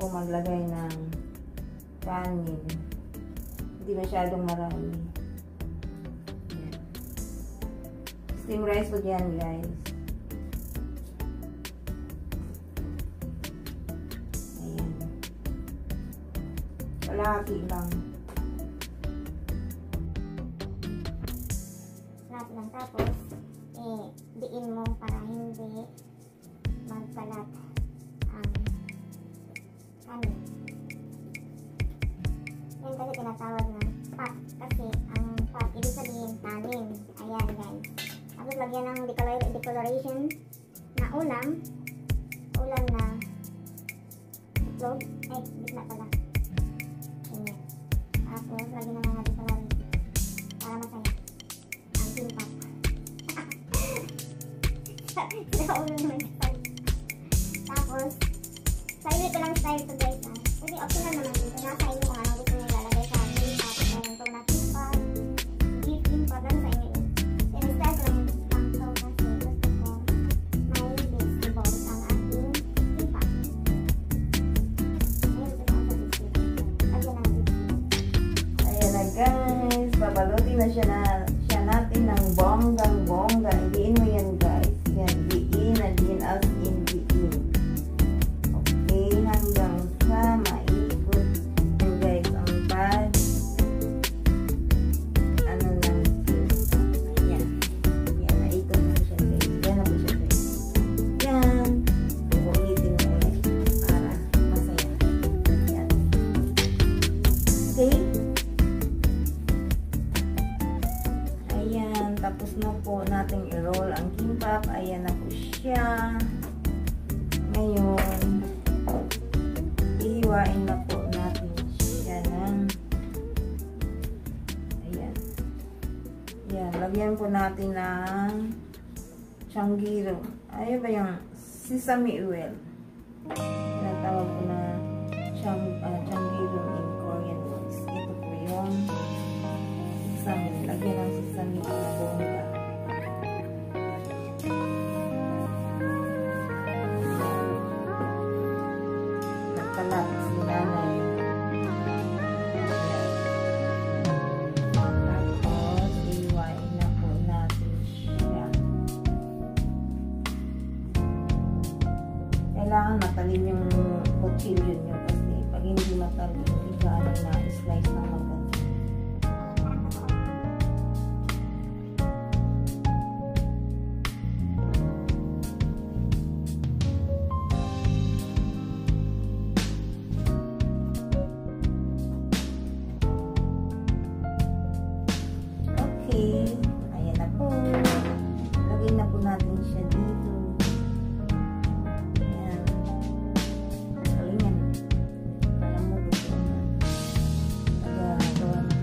po maglagay ng kanin. Hindi masyadong marami. Ayan. Steam rice po yan, guys. Ayan. Kalahati lang. Lahat lang. Tapos, diin mo para hindi magkalat ang kanin. Yan kasi tinatawag na pot. Kasi ang pot, ibig sabihin kanin. Ayan, guys. Tapos lagyan ng decoloration na ulam na itlog. Ay, bitna pala. Ayan. Tapos lagyan ng mga decoloration para masaya ang kimbap. Tapos, sa inyo ko lang style to, guys. Pwede optional naman dito. Nasa inyo kung anong gusto nyo ilalagay sa kimbap. Meron itong na kimbap, beef kimbap, lang sa inyo yun. Then, style ko lang yung to kasi gusto ko may vegetables ang aking kimbap. Ngayon, ito na sa vegetables. Lagyan ng vegetables. Ayan na, guys. Babalutin na siya natin ng bonggang-bongga. Idiin mo yan, guys. Yan, diin na din as in diin. Okay, hanggang sa maikot. And guys, ang pad, ano lang, ayan. Yan, maikot na siya, guys. Yan na po siya, guys. Yan. Ulitin mo ulit para masaya. Yan. Okay? Ayan, tapos na po nating i-roll ang kimbap. Ayan na po siya. Ngayon, ihiwain na po natin siya ng ayan. Ayan, lagyan po natin ng changgiro. Ayun ba yung sesame oil? Tinatawag ko na changgiro in Korean words. Ito po yung sesame. Lagyan ng sesame na bongga. Nagkalat si nanay. Tapos, iwain na po natin siya. Kailangan matalim yung kutsilyo nyo kasi pag hindi matalim, hindi gaano na slice ng maganda. Okay, ayan na po. Lagyan na po natin siya dito. Ayan. Galingan. Alam mo gusto na. Nagagawa na.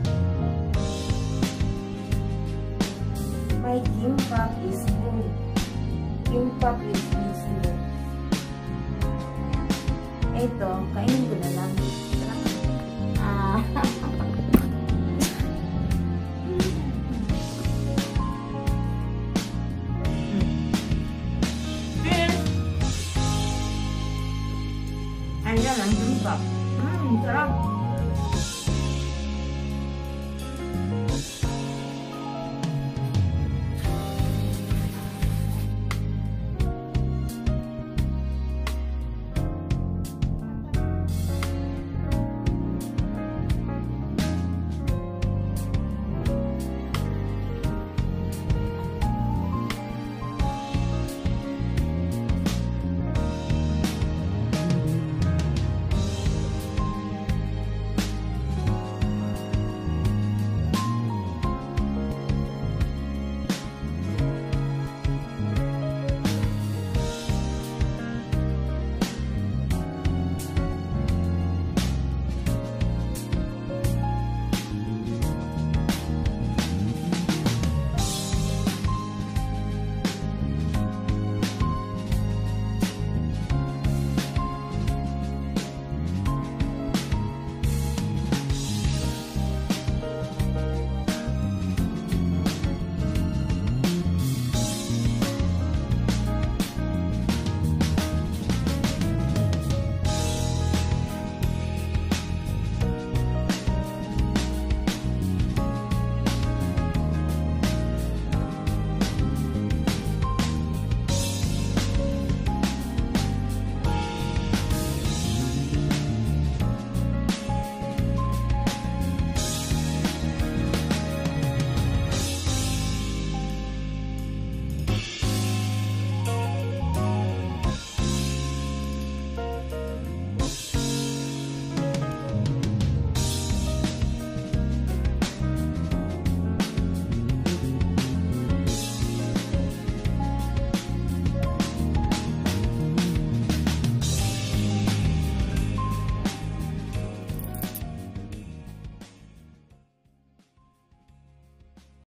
My kimbap is good. Kimbap is good. Ito, kainin ko na lang. Ayan ang kimbap. Sarap.